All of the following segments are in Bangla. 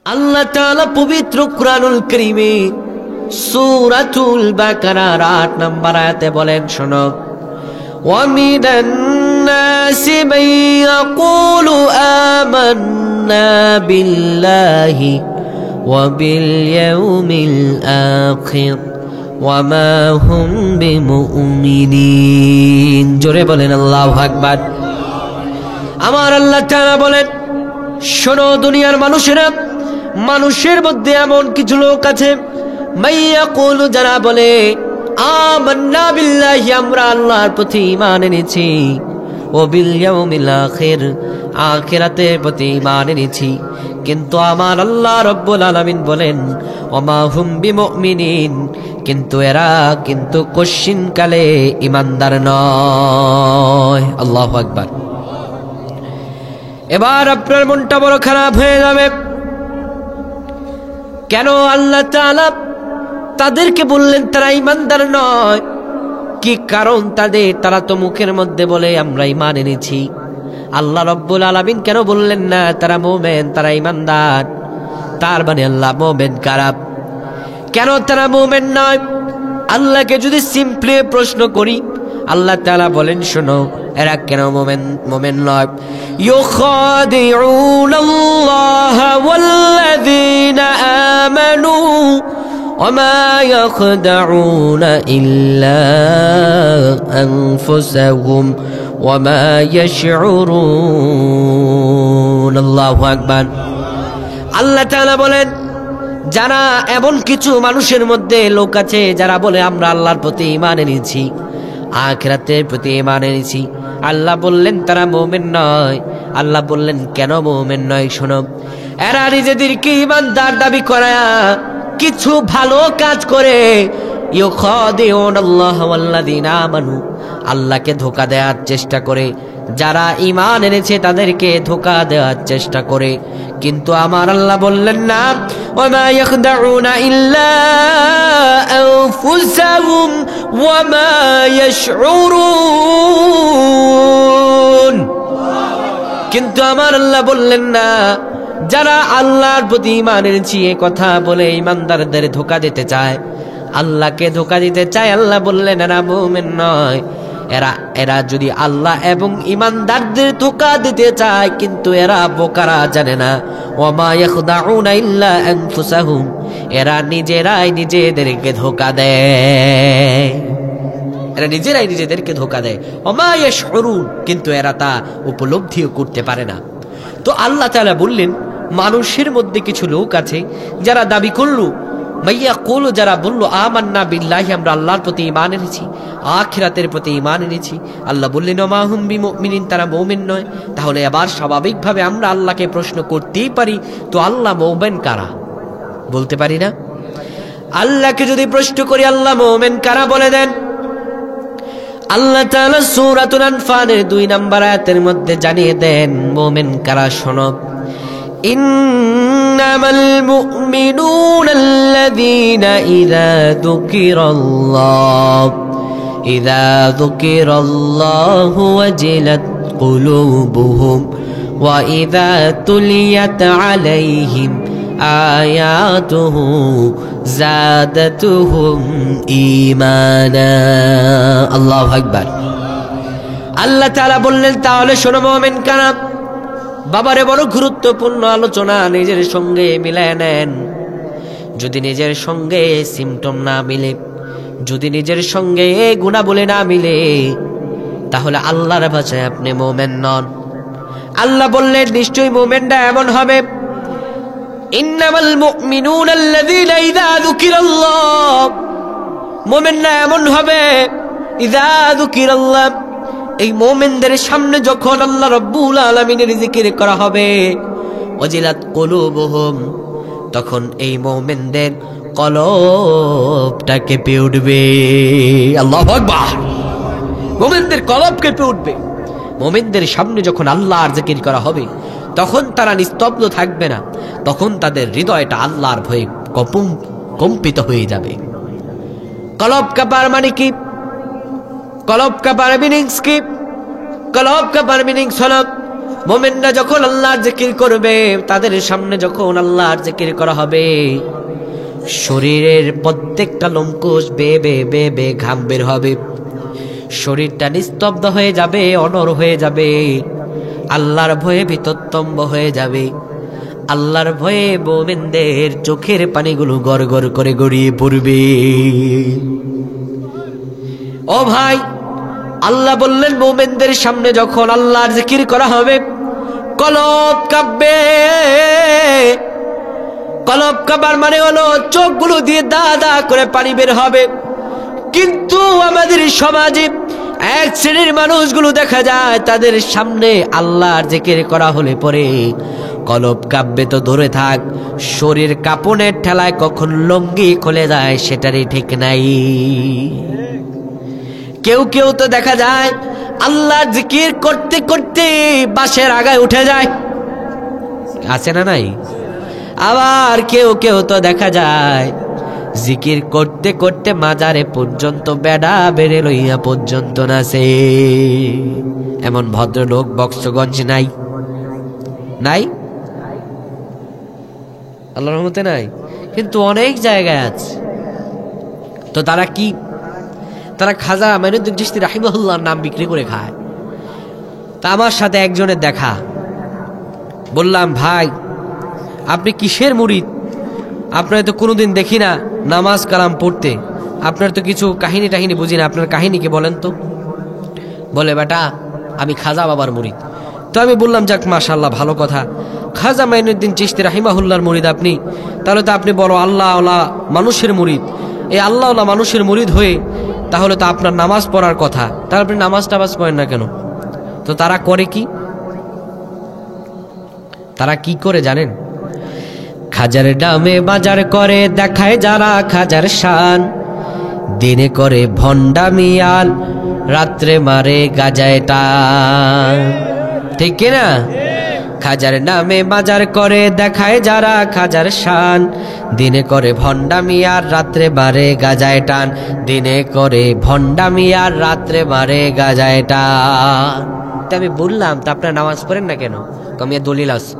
আল্লাহ তাআলা পবিত্র কুরআনুল কারীমে সূরাতুল বাকারার ৮ নম্বর আয়াতে বলেন, শোনো, وَمِنَ النَّاسِ مَن يَقُولُ آمَنَّا بِاللَّهِ وَبِالْيَوْمِ الْآخِرِ وَمَا هُمْ بِمُؤْمِنِينَ। জোরে বলেন আল্লাহু আকবার। আমার আল্লাহ তাআলা বলেন, শোনো দুনিয়ার মানুষেরা, মানুষের মধ্যে এমন কিছু লোক আছে, মাইয়াকুলু, যারা বলে আমান্না বিল্লাহি, আমরা আল্লাহর প্রতি ঈমান এনেছি, ও বিল ইয়াউমিল আখির, আখিরাতের প্রতি ঈমান এনেছি, কিন্তু আমার আল্লাহ রাব্বুল আলামিন বলেন ওমা হুম বিমুমিনিন, কিন্তু এরা কিন্তু কশিনকালে ঈমানদার নয়। আল্লাহু আকবার। এবার আপনার মনটা বড় খারাপ হয়ে যাবে। কেন আল্লাহ তাআলা তাদেরকে বললেন তারা ঈমানদার নয়? কি কারণ তাদের? তারা তো মুখের মধ্যে বলে আমরা ঈমান এনেছি। আল্লাহ রাব্বুল আলামিন কেন বললেন না তারা মুমিন, তারা ঈমানদার? তার মানে আল্লাহ মুমিন খারাপ। কেন তারা মুমিন নয়? আল্লাহকে যদি সিম্পলি প্রশ্ন করি, আল্লাহ তাআলা বলেন, শোনো, এরা কেন মুমিন নয়? ইউখাদিউনাল্লাহা ওয়াল্লাযীনা আমানু ওমা ইয়াখদাউনা ইল্লা আনফুসাহুম ওমা ইয়াশউরুন। আল্লাহু আকবার। আল্লাহ তাআলা বলেন, যারা এমন কিছু মানুষের মধ্যে লোক আছে যারা বলে আমরা আল্লাহর প্রতি ঈমান এনেছি, আখিরাতের প্রতি ঈমান এনেছি, আল্লাহ বললেন তারা মুমিন নয়। আল্লাহ বললেন কেন মুমিন নয়? শোনো, এরা নিজেদেরকে ঈমানদার দাবি করায়া কিছু ভালো কাজ করে, ইউখাদিউনাল্লাহ ওয়াল্লাযীনা আমানু, আল্লাহকে ধোঁকা দেওয়ার চেষ্টা করে, যারা ঈমান এনেছে তাদেরকে ধোঁকা দেওয়ার চেষ্টা করে। কিন্তু আমার আল্লাহ বললেন না, ওমা ইয়াখদাউনা ইল্লা আনফুসাহুম ওমা ইয়াশউরুন। কিন্তু আমার আল্লাহ বললেন না যারা আল্লাহর প্রতি ঈমান এনেছি এ কথা বলে ঈমানদারদের ধোঁকা দিতে চায়, আল্লাহকে ধোঁকা দিতে চায়, আল্লাহ বললেন এরা মুমিন নয়। এরা যদি আল্লাহ এবং ঈমানদারদের ধোঁকা দিতে চায়, কিন্তু এরা বোকারা, জানে না। ওমা ইয়াখদাউনা ইল্লা আনফুসাহুম, এরা নিজেরাই নিজেদেরকে ধোঁকা দেয়, এরা নিজেরাই নিজেদেরকে ধোঁকা দেয়। ওমা ইয়াশউরুন, কিন্তু এরা তা উপলব্ধিও করতে পারে না। তো আল্লাহ তাআলা বললেন, মানুষের মধ্যে কিছু লোক আছে যারা দাবি করলো, মাইয়া কুলু, যারা বললো আমান্না বিল্লাহি, আমরা আল্লাহর প্রতি ঈমান এনেছি, আখিরাতের প্রতি ঈমান এনেছি। আল্লাহ বললেন ওমা হুম বিমুমিনিন, তারা মুমিন নয়। তাহলে আবার স্বাভাবিকভাবে আমরা আল্লাহকে প্রশ্ন করতেই পারি, তো আল্লাহ মুমিন কারা? বলতে পারি না? আল্লাহকে যদি প্রশ্ন করি আল্লাহ মুমিন কারা বলে দেন। আল্লাহ তাআলা সূরাতুল আনফালের ২ নম্বর আয়াতের মধ্যে জানিয়ে দেন মুমিন কারা। শোনো, ইন্নামাল মুমিনুনা আল্লাযীনা ইযা যুকিরাল্লাহু ওয়াজিলাত কুলুবুহুম ওয়া ইযা তুলিয়াত আলাইহিম আয়াতুহু যাদাতুহুম ঈমানা। আল্লাহু আকবার। আল্লাহ তাআলা বললেন, তাহলে শোনো মুমিন কারা। বাবারে, বড় গুরুত্বপূর্ণ আলোচনা, নিজের সঙ্গে মিলায় নেন। যদি নিজের সঙ্গে সিমটম না মিলে, যদি নিজের সঙ্গে গুণাবলী না মিলে, তাহলে আল্লাহর ভাষায় আপনি মুমিন নন। আল্লাহ বললেন নিশ্চয়ই মুমিনরা এমন হবে, ইন্নামাল মুমিনুনা আল্লাযীনা ইযা যুকিরাল্লাহ, মুমিনরা এমন হবে ইযা যুকিরাল্লাহ, এই মুমিনদের সামনে যখন আল্লাহ রাব্বুল আলামিনের জিকির করা হবে, ওয়াজিলাত কুলুবুহুম, তখন এই মুমিনদের কলবটা কেঁপে উঠবে। আল্লাহু আকবার। মুমিনদের কলব কেঁপে উঠবে। মুমিনদের সামনে যখন আল্লাহর জিকির করা হবে, তখন তারা নিস্তব্ধ থাকবে না, তখন তাদের হৃদয়টা আল্লাহর ভয়ে কম্পিত হয়ে যাবে। কলব কাঁপার মানে কি? কলব কাঁপার মিনিংস কি? কলব কাঁপার মিনিংস হলো মুমিনরা যখন আল্লাহর জিকির করবে, তাদের সামনে যখন আল্লাহর জিকির করা হবে, শরীরের প্রত্যেকটা লোমকূশ বেয়ে বেয়ে বেয়ে বেয়ে ঘাম বের হবে, শরীরটা নিস্তব্ধ হয়ে যাবে, অনড় হয়ে যাবে, আল্লাহর ভয়ে ভীতত্বম্ব হয়ে যাবে। আল্লাহর ভয়ে মুমিনদের চোখের পানিগুলো গড় গড় করে গড়িয়ে পড়বে। ও ভাই, আল্লাহ বললেন মুমিনদের সামনে যখন আল্লাহর জিকির করা হবে, কলব কাঁপবে। কলব কাঁপার মানে হলো চোখগুলো দিয়ে দা দা করে পানি বের হবে। কিন্তু আমাদের সমাজে এক শ্রেণীর মানুষগুলো দেখা যায়, তাদের সামনে আল্লাহর জিকির করা হলে পরে কলব কাঁপবে তো দূরে থাক, শরীর কাঁপনের ঠেলায় কখন লুঙ্গি খুলে যায় সেটারই ঠিক নাই। কেউ কেউ তো দেখা যায় আল্লাহর জিকির করতে করতে বাঁশের আগায় উঠে যায়, আছে না নাই? আবার কেউ কেউ তো দেখা যায় জিকির করতে করতে মাজারে পর্যন্ত বেড়া বেড়ে লইয়া পর্যন্ত নাচে। এমন ভদ্রলোক বক্সগঞ্জ নাই? নাই, আল্লাহর রহমতে নাই, কিন্তু অনেক জায়গায় আছে। তো তারা কি? তারা খাজা মাইনুদ্দিন চিশতি রাহিমাহুল্লাহর নাম বিক্রি করে খায়। তা আমার সাথে একজনের দেখা, বললাম ভাই আপনি কিসের মুরিদ? আপনার তো কোনোদিন দেখি না নামাজ কালাম পড়তে, আপনার তো কিছু কাহিনী টাহিনী বুঝি না, আপনার কাহিনী কি বলেন তো? বলে বেটা আমি খাজা বাবার মুরিদ। তো আমি বললাম যাক মাশাআল্লাহ, ভালো কথা, খাজা মাইনুদ্দিন চিশতি রাহিমাহুল্লাহর মুরিদ আপনি, তাহলে তো আপনি বড় আল্লাহওয়ালা মানুষের মুরিদ। এই আল্লাহওয়ালা মানুষের মুরিদ হয়ে তাহলে তো আপনার নামাজ পড়ার কথা, তাহলে আপনি নামাজ টামাজ পড়েন না কেন? তো তারা করে কি? তারা কি করে জানেন? খাজার নামে বাজার করে দেখায় যারা খাজার শান, দিনে করে ভণ্ডামিয়াল, রাত্রে মারে গাজায় টান। ঠিক কিনা? খাজার নামে বাজার করে দেখায় যারা খাজার শান, দিনে করে ভণ্ডামি আর রাত্রে মারে গাজায় টান, দিনে করে ভণ্ডামি আর রাত্রে মারে গাজায় টান। তা আমি বললাম তা আপনার নামাজ পড়েন না কেন? কমিয়া দলিল আছে।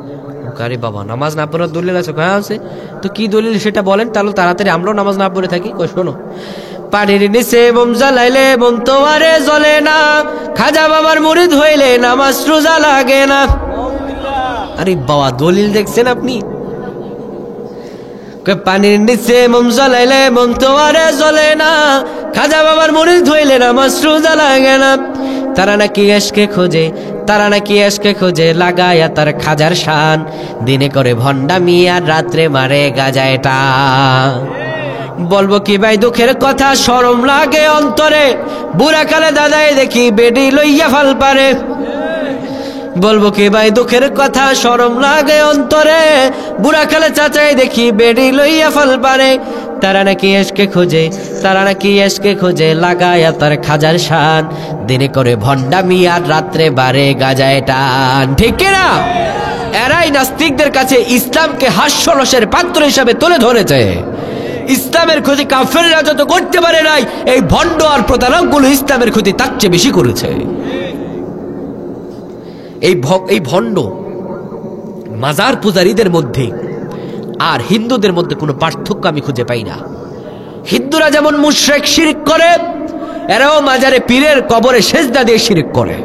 আরে বাবা, নামাজ না পড়ার দলিল আছে? কয়া আছে। তো কি দলিল সেটা বলেন, তাহলে তাড়াতাড়ি আমরাও নামাজ না পড়ে থাকি। কই শোনো, পানির নিচে বোম জ্বালাইলে বোম তোমারে জ্বলে না, খাজা বাবার মুরিদ হইলে নামাজ রোজা লাগে না। আরে বাবা, দলিল দেখছেন আপনি? পানির নিচে বোম জ্বালাইলে বোম তোমারে জ্বলে না, খাজা বাবার মুরিদ হইলে নামাজ রোজা লাগে না। তারা নাকি এসকে খোঁজে, তারা নাকি এসকে খোঁজে লাগায়া তার খাজার শান, দিনে করে ভণ্ডামি আর রাত্রে মারে গাজায় টান। বলবো কি ভাই দুঃখের কথা, শরম লাগে অন্তরে, বুড়া কালে দাদাই দেখি বেডি লইয়া ফাল পারে। বলবো কি ভাই দুঃখের কথা, শরম লাগে অন্তরে, বুড়া কালে চাচাই দেখি বেডি লইয়া ফাল পারে। তারা নাকি এসকে খোঁজে, তারা নাকি এসকে খোঁজে লাগায়া তার খাজার শান, দিনে করে ভণ্ডামি আর রাত্রে বারে গাজায় টান। ঠিক কিনা? এরাই নাস্তিকদের কাছে ইসলামকে হাস্যরসের পাত্র হিসাবে তুলে ধরেছে। ইসলামের ক্ষতি কাফেররা যত করতে পারে নাই, এই ভণ্ড আর প্রতারক গুলো ইসলামের ক্ষতি তার চেয়ে বেশি করেছে। এই ভণ্ড মাজার পূজারীদের মধ্যে আর হিন্দুদের মধ্যে কোনো পার্থক্য আমি খুঁজে পাই না। হিন্দুরা যেমন মুশরিক শিরক করে, এরাও মাজারে পীরের কবরে সেজদা দিয়ে শিরক করে।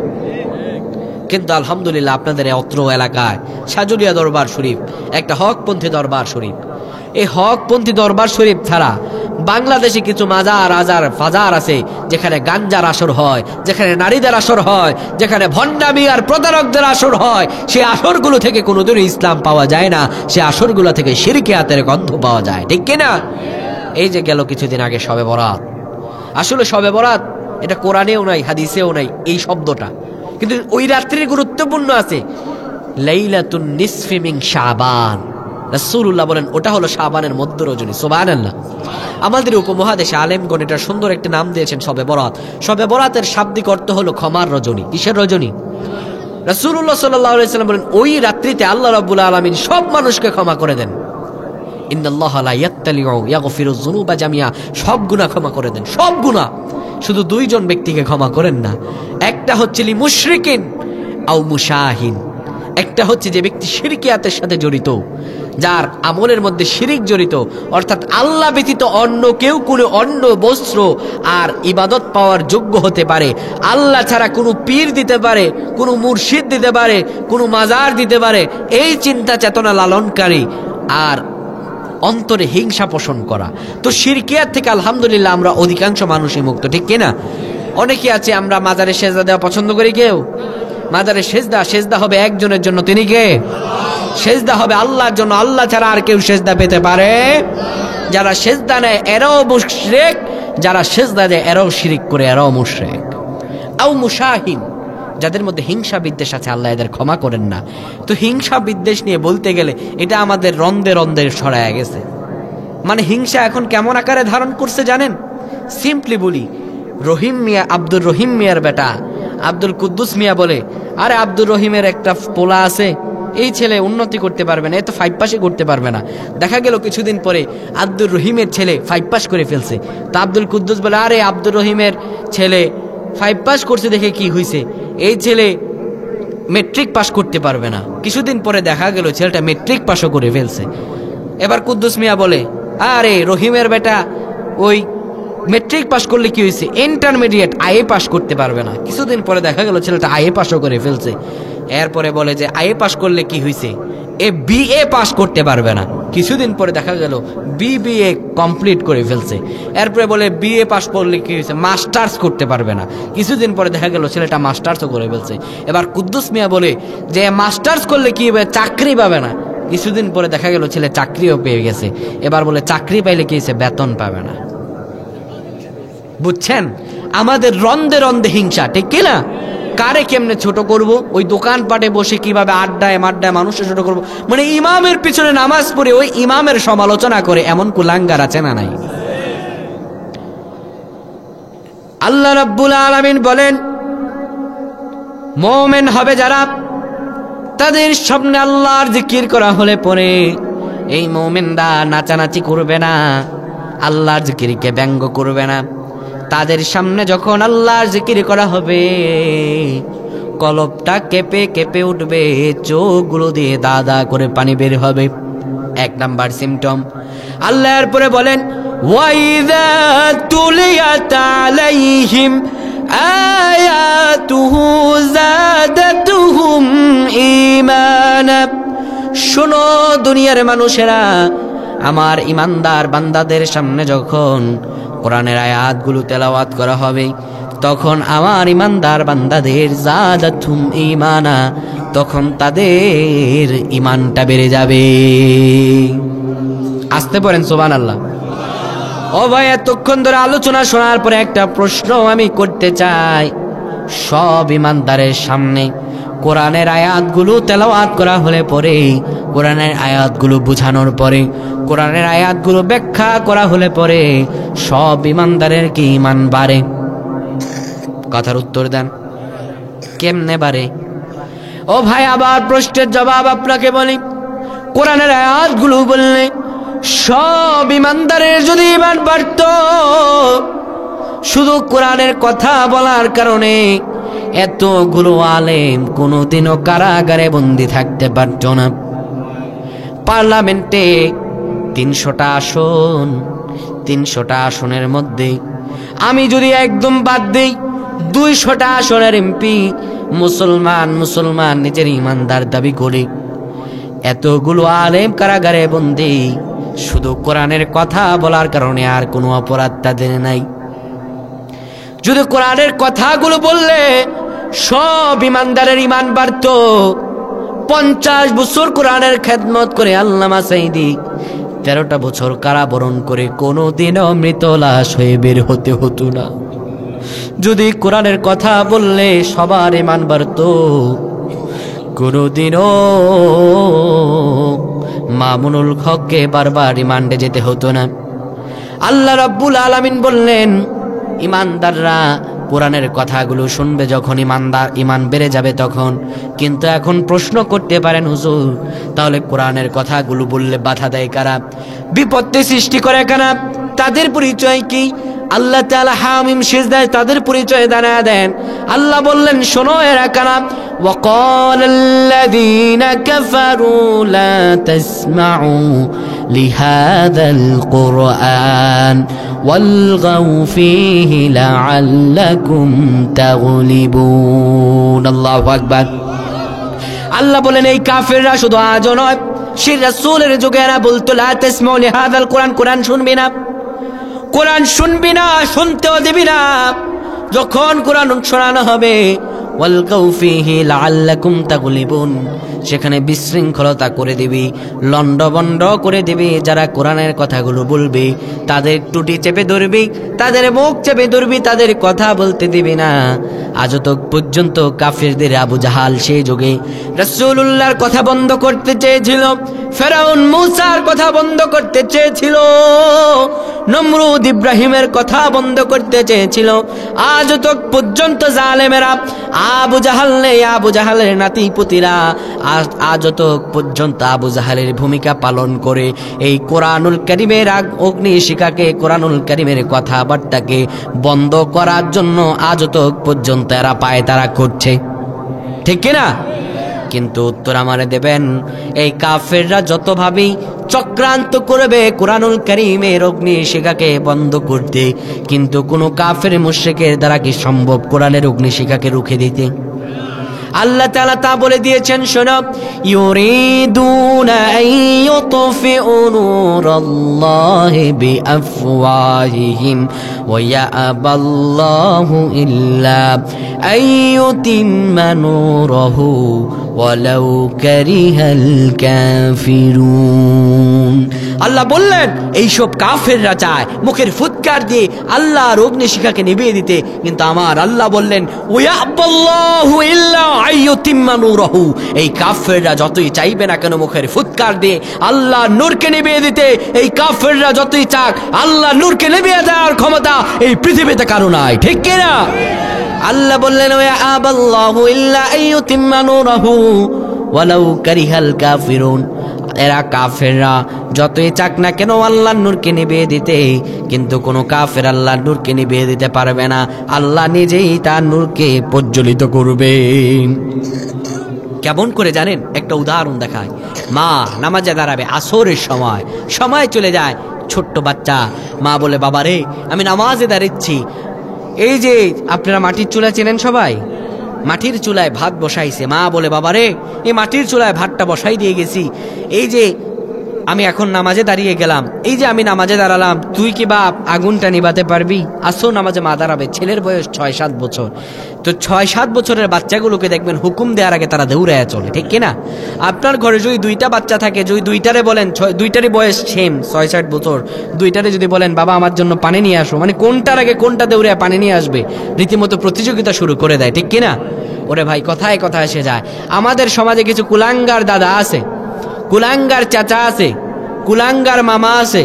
কিন্তু আলহামদুলিল্লাহ আপনাদের অত্র এলাকায় সাজুলিয়া দরবার শরীফ একটা হকপন্থী দরবার শরীফ, এই হকপন্থী দরবার শরীফ ছাড়া বাংলাদেশে কিছু মাজার আজার ফাজার আছে যেখানে গাঞ্জার আসর হয়, যেখানে নারীদের আসর হয়, যেখানে ভণ্ডামি আর প্রতারকদের আসর হয়। সেই আসরগুলো থেকে কোনোদিনই ইসলাম পাওয়া যায় না, সে আসরগুলো থেকে শিরকিয়াতের গন্ধ পাওয়া যায়। ঠিক কিনা? এই যে গেল কিছুদিন আগে শবে বরাত, আসলে শবে বরাত এটা কোরআনেও নাই হাদিসেও নাই এই শব্দটা, কিন্তু ওই রাত্রির গুরুত্বপূর্ণ আছে। লাইলাতুন নিসফি মিন শাবান, রাসূলুল্লাহ বলেন ওটা হলো শাবানের মধ্য রজনী। সুবহানাল্লাহ। আমাদের উপমহাদেশে আলেমগণ এটা সুন্দর একটা নাম দিয়েছেন শবে বরাত। শবে বরাতের শাব্দিক অর্থ হলো ক্ষমার রজনী। কিসের রজনী? রাসূলুল্লাহ সাল্লাল্লাহু আলাইহি ওয়াসাল্লাম বলেন ওই রাত্রিতে আল্লাহ রাব্বুল আলামিন সব মানুষকে ক্ষমা করে দেন। ইন্নাল্লাহা লা ইয়াত্তালিউ ইয়াগফিরুয যুনুবা জামিয়া, সব গুনাহ ক্ষমা করে দেন, সব গুনাহ। শুধু দুইজন ব্যক্তিকে ক্ষমা করেন না, একটা হচ্ছে লি মুশরিকিন আও মুশাহিন, একটা হচ্ছে যে ব্যক্তি শিরকিয়াতের সাথে জড়িত, যার আমলের মধ্যে শিরিক জড়িত, অর্থাৎ আল্লাহ ব্যতীত অন্য কেউ কোনো অন্য বস্ত্র আর ইবাদত পাওয়ার যোগ্য হতে পারে, আল্লাহ ছাড়া কোনো পীর দিতে পারে, কোনো মুর্শিদ দিতে পারে, কোনো মাজার দিতে পারে, এই চিন্তা চেতনা লালনকারী আর অন্তরে হিংসা পোষণ করা। তো শিরকিয়াত থেকে আলহামদুলিল্লাহ আমরা অধিকাংশ মানুষই মুক্ত, ঠিক কিনা? অনেকে আছে আমরা মাজারে সেজদা দেওয়া পছন্দ করি, কেউ মাজারে সেজদা হবে একজনের জন্য, তিনি কে? সেজদা হবে আল্লাহর জন্য, আল্লাহ ছাড়া আর কেউ সেজদা পেতে পারে? যারা সেজদা নেয় এরাও মুশরিক, যারা সেজদা দেয় এরাও শিরিক করে, এরাও মুশরিক। আও মুশাহিন, যাদের মধ্যে হিংসা বিদ্বেষ আছে আল্লাহ এদের ক্ষমা করেন না। তো হিংসা বিদ্বেষ নিয়ে বলতে গেলে এটা আমাদের রন্ধে রন্ধে ছড়ায় গেছে। মানে হিংসা এখন কেমন আকারে ধারণ করছে জানেন? সিম্পলি বলি, রহিম মিয়া, আব্দুর রহিম মিয়ার বেটা আব্দুল কুদ্দুস মিয়া বলে, আরে আব্দুর রহিমের একটা পোলা আছে, এই ছেলে উন্নতি করতে পারবে না, এ তো 5 পাসই করতে পারবে না। দেখা গেল কিছুদিন পরে আব্দুর রহিমের ছেলে 5 পাস করে ফেলছে। তো আব্দুল কুদ্দুস বলে, আরে আব্দুর রহিমের ছেলে 5 পাস করছে দেখে কি হয়েছে, এই ছেলে মেট্রিক পাস করতে পারবে না। কিছুদিন পরে দেখা গেল ছেলেটা মেট্রিক পাসও করে ফেলছে। এবার কুদ্দুস মিয়া বলে, আরে রহিমের বেটা ওই মেট্রিক পাস করলে কি হয়েছে, ইন্টারমিডিয়েট আইএ পাস করতে পারবে না। কিছুদিন পরে দেখা গেল ছেলেটা আইএ পাসও করে ফেলছে। এরপরে বলে যে আইএ পাস করলে কি হয়েছে, এ বিএ পাস করতে পারবে না। কিছুদিন পরে দেখা গেল বিবিএ কমপ্লিট করে ফেলছে। এরপরে বলে বিএ পাস করলে কি হয়েছে, মাস্টার্স করতে পারবে না। কিছুদিন পরে দেখা গেল ছেলেটা মাস্টার্সও করে ফেলছে। এবার কুদ্দুস মিয়া বলে যে মাস্টার্স করলে কি হবে, চাকরি পাবে না। কিছুদিন পরে দেখা গেল ছেলে চাকরিও পেয়ে গেছে। এবার বলে চাকরি পাইলে কি হয়েছে, বেতন পাবে না। বুঝছেন, আমাদের রন্ধে রন্ধে হিংসা, ঠিক কিনা? কারে কেমনে ছোট করব, ওই দোকানপাটে বসে কিভাবে আড্ডায় মাড্ডায় মানুষকে ছোট করব, মানে ইমামের পিছনে নামাজ পড়ে ওই ইমামের সমালোচনা করে, এমন কুলাঙ্গার আছে না নাই? আল্লাহ রাব্বুল আলামিন বলেন, মুমিন হবে যারা, তাদের সামনে আল্লাহর জিকির করা হলে পরে এই মুমিনরা নাচানাচি করবে না, আল্লাহর জিকিরকে ব্যঙ্গ করবে না। তাদের সামনে যখন আল্লাহর জিকির করা হবে, কলবটা কেঁপে কেঁপে উঠবে, চোখগুলো দিয়ে দাদা করে পানি বের হবে। 1 নাম্বার সিমটম। আল্লাহ এরপরে বলেন, ওয়াইযা তুলিয়াত আলাইহিম আয়াতুহু যাদাতুহুম ঈমানা। শোনো দুনিয়ার মানুষেরা, আমার ইমানদার বান্দাদের সামনে যখন কোরআনের আয়াতগুলো তেলাওয়াত করা হবে, তখন আমার ইমানদার বান্দাদের যাদাতুহুম ঈমানা, তখন তাদের ঈমানটা বেড়ে যাবে। আসতে পারেন সুবহানাল্লাহ। ও ভাই, এতক্ষণ ধরে আলোচনা শোনার পরে একটা প্রশ্ন আমি করতে চাই। সব ইমানদারের সামনে কোরআনের আয়াতগুলো তেলাওয়াত করা হলে পরে, কোরআনের আয়াতগুলো বুঝানোর পরে, কোরআনের আয়াতগুলো ব্যাখ্যা করা হলে পরে সব ইমানদারের কি ঈমান বাড়ে? কথার উত্তর দেন, কেমনে বাড়ে? ও ভাই, আবার প্রশ্নের জবাব আপনাকে বলি। কোরআনের আয়াতগুলো বললে সব ইমানদারের যদি ঈমান বাড়ত, শুধু কোরআনের কথা বলার কারণে এতগুলো আলেম কোনোদিনও কারাগারে বন্দী থাকতে পারত না। পার্লামেন্টে 300টা আসন, 300টা আসনের মধ্যে আমি যদি একদম বাদ দেই 200টা আসনের এমপি মুসলমান নিজের ইমানদার দাবি করে, এতগুলো আলেম কারাগারে বন্দী শুধু কোরআনের কথা বলার কারণে, আর কোনো অপরাধ তাদের নাই। যদি কোরআনের কথাগুলো বললে সব ইমানদারের ঈমান বাড়ত। 50 বছর কোরআনের খেদমত করে আল্লামা সাঈদী 13টা বছর কারাবরণ করে কোনোদিনও মৃত লাশ হয়ে বের হতে হতো না। যদি কোরআনের কথা বললে সবার ঈমান বাড়ত, কোনোদিনও মামুনুল হককে বারবার রিমান্ডে যেতে হতো না। আল্লাহ রাব্বুল আলামিন বললেন, ইমানদাররা কোরআনের কথাগুলো শুনবে যখন ঈমান বেড়ে যাবে তখন। কিন্তু এখন প্রশ্ন করতে পারেন, হুজুর তাহলে কোরআনের কথাগুলো বললে বাধা দেয় কারা, বিপত্তি সৃষ্টি করে কারা, তাদের পরিচয় কি? আল্লাহ তাআলা হামিম সিজদায় তাদের পরিচয় জানায় দেন। আল্লাহ বললেন, শোনো এরা কারা। وقال الذين كفروا لا تسمعوا لهذا القرآن والغوا فيه لعلكم تغلبون الله أكبر। আল্লাহ বলেন, এই কাফেররা শুধু আজও নয়, সেই রাসূলের যুগে এরা বলতো লা তাসমাউ লিহাযাল কোরআন, কোরআন শুনবি না, কোরআন শুনবি না, শুনতেও দিবি না। যখন কোরআন শোনানো হবে ওয়ালগাউ ফীহি লাআল্লাকুম তাগলিবুন, সেখানে বিশৃঙ্খলতা করে দিবি, লন্ডভন্ড করে দিবি। যারা কোরআনের কথাগুলো বলবে তাদের টুটি চেপে ধরবি, তাদের মুখ চেপে ধরবি, তাদের কথা বলতে দিবি না। আজ তো পর্যন্ত কাফিরদের আবু জাহাল সেই যুগে রাসূলুল্লাহর কথা বন্ধ করতে চেয়েছিল, ফেরাউন মূসার কথা বন্ধ করতে চেয়েছিল, নমরুদ ইব্রাহিমের কথা বন্ধ করতে চেয়েছিল। আজ তো পর্যন্ত জালেমেরা আবু জাহাল নেই, আবু জাহালের নাতি পুতিরা আজ তো পর্যন্ত আবু জাহালের ভূমিকা পালন করে এই কোরআনুল কারীমের অগ্নি শিখাকে, কোরআনুল কারীমের কথাবার্তাকে বন্ধ করার জন্য আজ তো পর্যন্ত এরা পায় তারা করছে, ঠিক কিনা? কিন্তু উত্তর আমারে দেবেন, এই কাফেররা যতভাবে চক্রান্ত করবে কোরআনুল কারীমের অগ্নি শিখাকে বন্ধ করতে, কিন্তু কোনো কাফের মুশরিকের দ্বারা কি সম্ভব কোরআনের অগ্নি শিখাকে রুখে দিতে? আল্লাহ তাআলা তা বলে দিয়েছেন, শোনো, ইউরিদুনা আইয়ুতফিউ নূরাল্লাহি বিআফওয়াহিহিম ওয়া ইয়াবাল্লাহু ইল্লা আইয়ুতিম্মা নূরাহু ওয়ালাউ কারিহাল কাফিরুন। আল্লাহ বললেন, এইসব কাফেররা চায় মুখের ফুৎকার দিয়ে আল্লাহর অগ্নি শিখাকে নিভিয়ে দিতে, কিন্তু আমার আল্লাহ বললেন ওয়ায়াবাল্লাহু ইল্লা আইয়ুতিম্মা নূরাহু, এই কাফেররা যতই চাইবে না কেন মুখের ফুৎকার দিয়ে আল্লাহর নূরকে নিভিয়ে দিতে, এই কাফেররা যতই চাক আল্লাহর নূরকে নিভিয়ে দেওয়ার ক্ষমতা এই পৃথিবীতে কারো নাই, ঠিক কি না? আল্লাহ বললেন ওয়ায়াবাল্লাহু ইল্লা আইয়ুতিম্মা নূরাহু ওয়ালাউ কারিহাল কাফিরুন, এরা কাফেররা যতই চাক না কেন আল্লাহর নূরকে নিভিয়ে দিতে, কিন্তু কোনো কাফের আল্লাহর নূরকে নিভিয়ে দিতে পারবে না। আল্লাহ নিজেই তার নূরকে প্রজ্বলিত করবে। কেমন করে জানেন? একটা উদাহরণ দেখায়। মা নামাজে দাঁড়াবে, আসরের সময় চলে যায়, ছোট্ট বাচ্চা, মা বলে, বাবা রে আমি নামাজে দাঁড়াচ্ছি। এই যে আপনারা মাটির চুলা চেনেন সবাই, মাটির চুলায় ভাত বসাইছে, মা বলে, বাবা রে এই মাটির চুলায় ভাতটা বসাই দিয়ে গেছি, এই যে আমি এখন নামাজে দাঁড়িয়ে গেলাম, এই যে আমি নামাজে দাঁড়ালাম, তুই কি বাপ আগুনটা নিভাতে পারবি? আসো নামাজে মা দাঁড়াবে, ছেলের বয়স 6-7 বছর। তো 6-7 বছরের বাচ্চাগুলোকে দেখবেন হুকুম দেওয়ার আগে তারা দৌড়ায় চলে, ঠিক কিনা? আপনার ঘরে যদি 2টা বাচ্চা থাকে, যদি দুইটারে বলেন, দুইটারই বয়স সেম 6-7 বছর, দুইটারে যদি বলেন বাবা আমার জন্য পানি নিয়ে আসো, মানে কোনটার আগে কোনটা দৌড়ে পানি নিয়ে আসবে রীতিমতো প্রতিযোগিতা শুরু করে দেয়, ঠিক কিনা? ওরে ভাই, কথায় কথা এসে যায়, আমাদের সমাজে কিছু কুলাঙ্গার দাদা আছে, কুলাঙ্গার চাচা আছে, কুলাঙ্গার মামা আছে,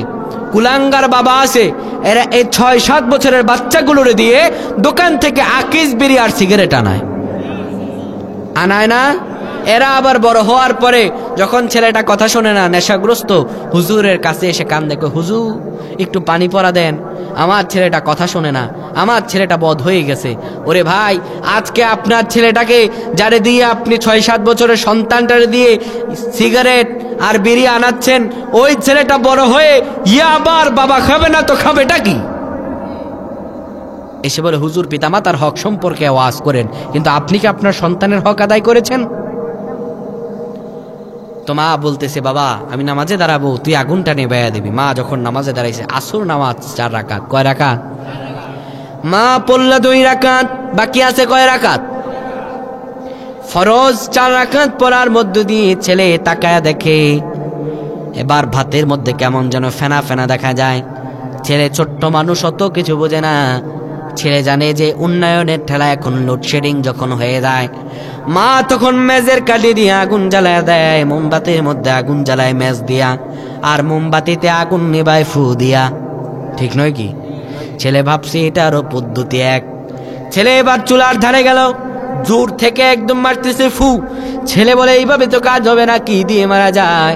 কুলাঙ্গার বাবা আছে। এরা এই 6-7 বছরের বাচ্চাগুলোরে দিয়ে দোকান থেকে আকিস বিড়ি আর সিগারেট আনায় না? এরা আবার বড় হওয়ার পরে যখন ছেলেটা কথা শোনে না, নেশাগ্রস্ত, হুজুরের কাছে এসে কান দেখো, হুজুর একটু পানি পড়া দেন, আমার ছেলেটা কথা শোনে না, আমার ছেলেটা বদ হয়ে গেছে। ওরে ভাই, আজকে আপনার ছেলেটাকে যারে দিয়ে আপনি 6-7 বছরের সন্তানটারে দিয়ে সিগারেট আর বিড়ি আনাচ্ছেন, ওই ছেলেটা বড় হয়ে আবার বাবা খাবে না তো খাবেটা কি? এসে বলে, হুজুর পিতামাতার হক সম্পর্কে ওয়াজ করেন, কিন্তু আপনি কি আপনার সন্তানের হক আদায় করেছেন? তো মা বলতেছে, বাবা আমি নামাজে দাঁড়াবো, তুই আগুনটা নেভাইয়া দিবি। মা যখন নামাজে দাঁড়াইছে, আসর নামাজ 4 রাকাত, কয় রাকাত? মা পড়লা 2 রাকাত, বাকি আছে কয় রাকাত? ফরজ 4 রাকাত পড়ার মধ্য দিয়ে ছেলে তাকায়া দেখে এবার ভাতের মধ্যে কেমন যেন ফেনা ফেনা দেখা যায়। ছেলে ছোট্ট মানুষ, অত কিছু বোঝে না। ছেলে জানে যে উন্নয়নের ঠেলা এখন লোডশেডিং যখন হয়ে যায়, মা তখন মেজের কাঠি দিয়ে আগুন জ্বালায় দেয়, মোমবাতির মধ্যে আগুন জ্বালায় মেজ দিয়া, আর মোমবাতিতে আগুন নিবায় ফু দিয়া, ঠিক নয় কি? ছেলে ভাবছে এটারও পদ্ধতি এক। ছেলে এবার চুলার ধারে গেল, জোর থেকে একদম মারতেছে ফু। ছেলে বলে, এইভাবে তো কাজ হবে না, কি দিয়ে মারা যায়?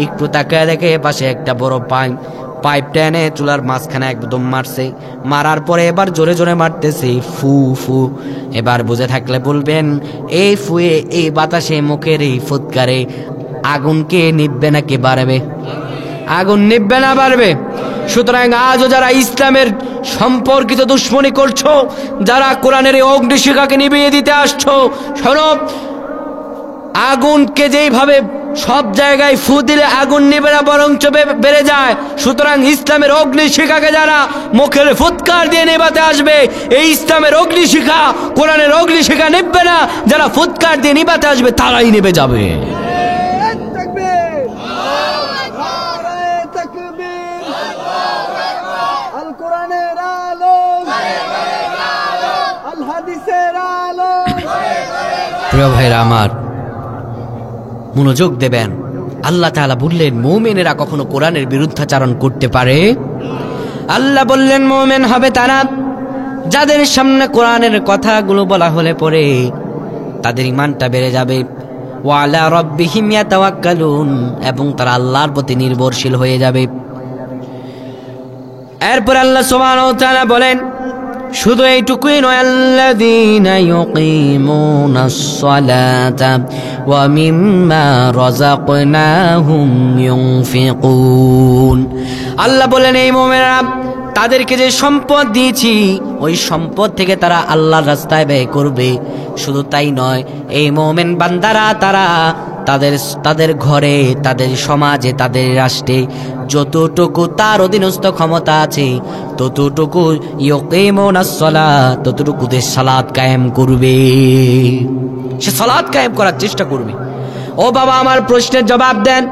একটু তাকায় দেখে পাশে একটা বড় পাইপটা এনে চুলার মাঝখানে একদম মারছে, মারার পরে এবার জোরে জোরে মারতেছে, ফু ফু। এবার বুঝে থাকলে বলবেন, এই ফুয়ে, এই বাতাসে, মুখের এই ফুৎকারে আগুনকে নিববে নাকি বাড়বে? আগুন নিববে না বাড়বে? সুতরাং আজও যারা ইসলামের সম্পর্কিত দুশ্মনী করছো, যারা কোরআনের এই অগ্নিশিখাকে নিভিয়ে দিতে আসছো, শোনো, আগুনকে যেইভাবে সব জায়গায় ফু দিলে আগুন নিবে না, বরঞ্চ বেড়ে যায়। সুতরাং ইসলামের অগ্নিশিখাকে যারা মুখের ফুৎকার দিয়ে নেভাতে আসবে, এই ইসলামের অগ্নিশিখা, কোরআনের অগ্নিশিখা নিববে না, যারা ফুৎকার দিয়ে নিভাতে আসবে তারাই নেবে যাবে। প্রিয় ভাইরা আমার, মনোযোগ দেবেন। আল্লাহ তাআলা বললেন, মুমিনেরা কখনো কোরআনের বিরুদ্ধাচরণ করতে পারে? আল্লাহ বললেন, মুমিন হবে তারা যাদের সামনে কোরআনের কথাগুলো বলা হলে পরে তাদের ঈমানটা বেড়ে যাবে। ওয়া আলা রাব্বিহিম ইয়াতাওয়াক্কালুন, এবং তারা আল্লাহর প্রতি নির্ভরশীল হয়ে যাবে। এরপর আল্লাহ সুবহানাহু ওয়া তাআলা বলেন, শুধু এইটুকুই নয়, আল্লাযীনা ইউকিমুনাস সালাতা ওয়া মিম্মা রাযাকনাহুম ইউনফিকুন। আল্লাহ বলেন, এই মুমিনরা, তাদেরকে যে সম্পদ দিয়েছি ওই সম্পদ থেকে তারা আল্লাহর রাস্তায় ব্যয় করবে। শুধু তাই নয়, এই মুমিন বান্দারা তারা তাদের ঘরে, তাদের সমাজে, তাদের রাষ্ট্রে যতটুকু তার অধীনস্থ ক্ষমতা আছে ততটুকু ইউকিমুনাস সালাত, ততটুকুতে সালাত কায়েম করবে। সে সালাত কায়েম করার চেষ্টা করবে। ও বাবা, আমার প্রশ্নের জবাব দেন।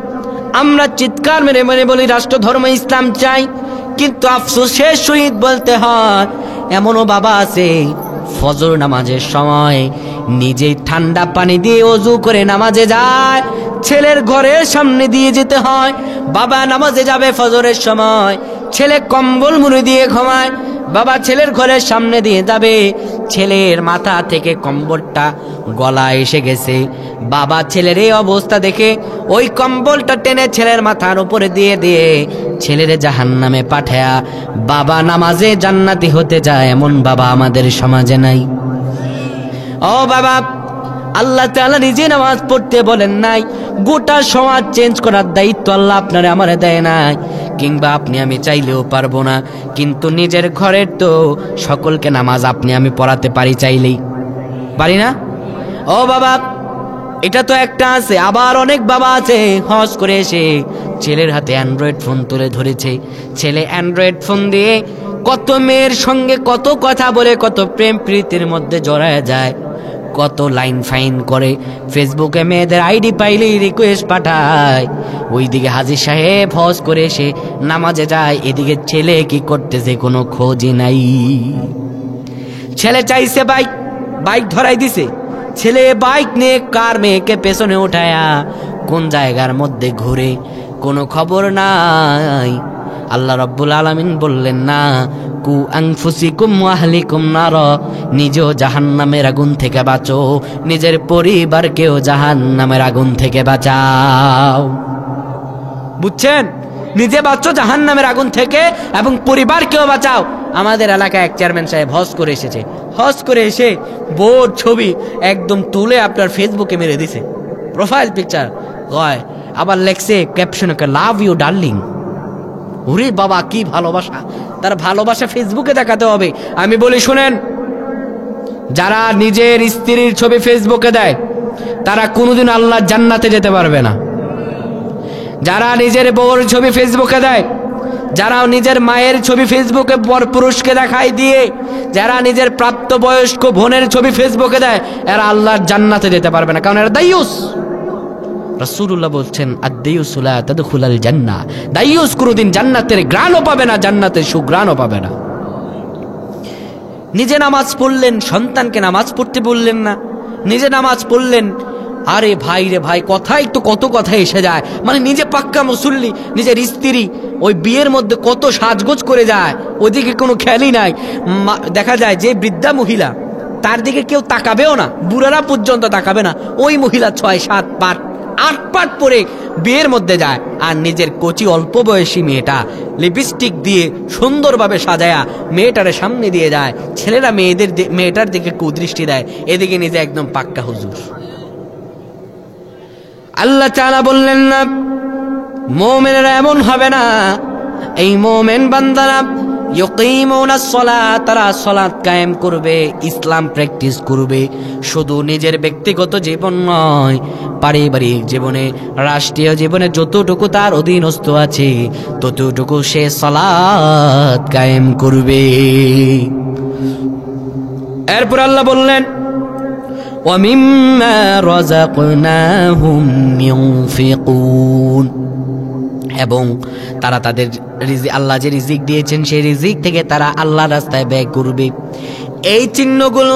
আমরা চিৎকার মেরে মেরে বলি রাষ্ট্র ধর্ম ইসলাম চাই, কিন্তু আফসোসের সহিত বলতে হয় এমনও বাবা আছে ফজর নামাজের সময় নিজেই ঠান্ডা পানি দিয়ে ওযু করে নামাজে যায়, ছেলের ঘরের সামনে দিয়ে যেতে হয়। বাবা নামাজে যাবে ফজরের সময়, ছেলে কম্বল মুড়ি দিয়ে ঘুমায়। বাবা ছেলের ঘরের সামনে দিয়ে যাবে, ছেলের মাথা থেকে কম্বলটা গলায় এসে গেছে। বাবা ছেলের এই অবস্থা দেখে ওই কম্বলটা টেনে ছেলের মাথার উপরে দিয়ে দিয়ে ছেলের জাহান্নামে পাঠায়া বাবা নামাজে জান্নাতি হতে যায়, এমন বাবা আমাদের সমাজে নাই। ও বাবা, আল্লাহ তাআলা নিজে নামাজ পড়তে বলেন নাই, গোটা সমাজ চেঞ্জ করার দায়িত্ব আল্লাহ আপনারে আমারে দেয় নাই, কিংবা আপনি আমি চাইলেও পারবো না। কিন্তু নিজের ঘরের তো সকলকে নামাজ আপনি আমি পড়াতে পারি, চাইলেই পারি না? ও বাবা, এটা তো একটা আছে। আবার অনেক বাবা আছে হজ করে এসে ছেলের হাতে অ্যান্ড্রয়েড ফোন তুলে ধরেছে, ছেলে অ্যান্ড্রয়েড ফোন দিয়ে কত মেয়ের সঙ্গে কত কথা বলে, কত প্রেম প্রীতির মধ্যে জড়ায় যায়, কত লাইন ফাইন করে, ফেসবুকে মেয়েদের আইডি পাইলেই রিকোয়েস্ট পাঠায়। ওইদিকে হাজী সাহেব হজ করে এসে নামাজে যায়, এদিকে ছেলে কি করতেছে কোনো খোঁজই নাই। ছেলে চাইছে বাইক ধরাই দিছে, ছেলে বাইক নিয়ে কার মেয়েকে পেছনে উঠায়া কোন জায়গার মধ্যে ঘুরে, কোনো খবর নাই। আল্লাহ রাব্বুল আলামিন বললেন না, কু আনফুসিকুম ওয়া আহলিকুম নার, নিজেও জাহান্নামের আগুন থেকে বাঁচো, নিজের পরিবারকেও জাহান্নামের আগুন থেকে বাঁচাও। বুঝছেন? নিজে বাঁচো জাহান্নামের আগুন থেকে এবং পরিবারকেও বাঁচাও। আমাদের এলাকায় এক চেয়ারম্যান সাহেব হজ করে এসেছে, হজ করে এসে বোর ছবি একদম তুলে আপনার ফেসবুকে মেরে দিছে, প্রোফাইল পিকচার হয়, আবার লেখছে ক্যাপশনে, লাভ ইউ ডার্লিং। ওরে বাবা, কি ভালোবাসা! তার ভালোবাসা ফেসবুকে দেখাতে হবে। আমি বলি শুনেন, যারা নিজের স্ত্রীর ছবি ফেসবুকে দেয় তারা কোনোদিন আল্লাহর জান্নাতে যেতে পারবে না। যারা নিজের বউর ছবি ফেসবুকে দেয়, যারা নিজের মায়ের ছবি ফেসবুকে পরপুরুষকে দেখায় দিয়ে, যারা নিজের প্রাপ্তবয়স্ক বোনের ছবি ফেসবুকে দেয়, এরা আল্লাহর জান্নাতে যেতে পারবে না, কারণ এরা দাইয়ুস। রাসূলুল্লাহ বলছেন, আদ-দাইয়ুসু লা তাদখুলাল জান্নাহ, দাইয়ুস কোনোদিন জান্নাতের ঘ্রাণও পাবে না, জান্নাতের সুঘ্রাণও পাবে না। নিজে নামাজ পড়লেন, সন্তানকে নামাজ পড়তে বললেন না, নিজে নামাজ পড়লেন। আরে ভাই রে ভাই, কথাই তো কত কথা এসে যায়। মানে নিজে পাক্কা মুসল্লি, নিজের স্ত্রী ওই বিয়ের মধ্যে কত সাজগোজ করে যায়, ওইদিকে কোনো খেয়ালই নাই। দেখা যায় যে বৃদ্ধা মহিলা, তার দিকে কেউ তাকাবেও না, বুড়ারা পর্যন্ত তাকাবে না, ওই মহিলা 6, 7, 8, আটপাট পরে বিয়ের মধ্যে যায়, আর নিজের কচি অল্প বয়সী মেয়েটা লিপস্টিক দিয়ে সুন্দরভাবে সাজায়া মেয়েটারে সামনে দিয়ে যায়। ছেলেরা মেয়েটার দিকে কুদৃষ্টি দেয়, এদিকে নিজে একদম পাক্কা হুজুর। আল্লাহ তাআলা বললেন না, মুমিনেরা এমন হবে না। এই মুমিন বান্দারা ইউকিমুনাস সালাত, তারা সালাত কায়েম করবে, ইসলাম প্র্যাকটিস করবে। শুধু নিজের ব্যক্তিগত জীবন নয়, পারিবারিক জীবনে, রাষ্ট্রীয় জীবনে যতটুকু তার অধীনস্থ আছে ততটুকু সে সালাত কায়েম করবে। এরপর আল্লাহ বললেন, وَمِمَّا رَزَقْنَاهُمْ يُنْفِقُونَ, এবং তারা তাদের আল্লাহ যে রিজিক দিয়েছেন সেই রিজিক থেকে তারা আল্লাহর রাস্তায় ব্যয় করবে। এই চিহ্নগুলো,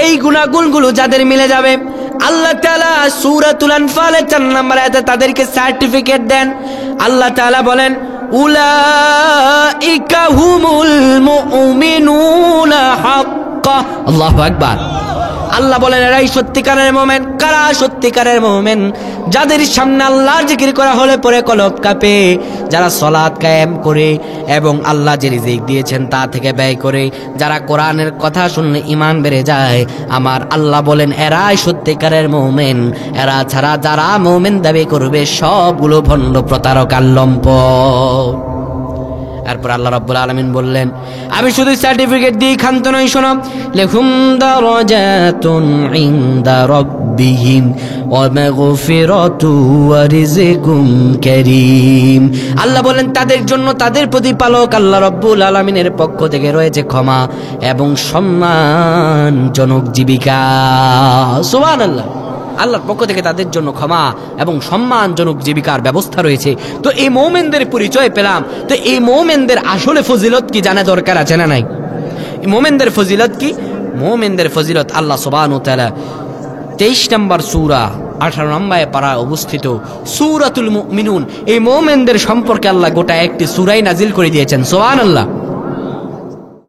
এই গুণাগুণগুলো যাদের মিলে যাবে, আল্লাহ তাআলা সূরাতুল আনফালের 4 নম্বর আয়াতে তাদেরকে সার্টিফিকেট দেন। আল্লাহ তাআলা বলেন, উলাইকা হুমুল মুমিনুনা হাক্কা। আল্লাহু আকবার। আল্লাহ বলেন, এরাই সত্যিকারের মুমিন। কারা সত্যিকারের মুমিন? যাদের সামনে আল্লাহর জিকির করা হলে পরে কলব কাঁপে, যারা সালাত কায়েম করে এবং আল্লাহ যে রিজিক দিয়েছেন তা থেকে ব্যয় করে, যারা কোরআনের কথা শুনলে ঈমান বেড়ে যায়। আমার আল্লাহ বলেন, এরাই সত্যিকারের মুমিন। এরা ছাড়া যারা মুমিন দাবি করবে সবগুলো ভণ্ড, প্রতারক আর লম্পট। এরপর আল্লাহ রাব্বুল আলামিন বললেন, আমি শুধু সার্টিফিকেট দিয়ে ক্ষান্ত নই, শোনো, লাহুম দারাজাতুন ইনদা রাব্বিহিম ওয়া মাগফিরাতু ওয়া রিজকুম কারীম। আল্লাহ বলেন, তাদের জন্য তাদের প্রতিপালক আল্লাহ রাব্বুল আলামিনের পক্ষ থেকে রয়েছে ক্ষমা এবং সম্মানজনক জীবিকা। সুবহানাল্লাহ। আল্লাহর পক্ষ থেকে তাদের জন্য ক্ষমা এবং সম্মানজনক জীবিকার ব্যবস্থা রয়েছে। তো এই মুমিনদের পরিচয় পেলাম। তো এই মুমিনদের আসলে ফজিলত কি জানা দরকার আছে না নাই? এই মুমিনদের ফজিলত কি? মুমিনদের ফজিলত আল্লাহ সুবহানাহু ওয়া তাআলা 23 নম্বর সূরা 18 নম্বর পারা অবস্থিত সূরাতুল মুমিনুন, এই মুমিনদের সম্পর্কে আল্লাহ গোটা একটি সূরাই নাজিল করে দিয়েছেন। সুবহানাল্লাহ।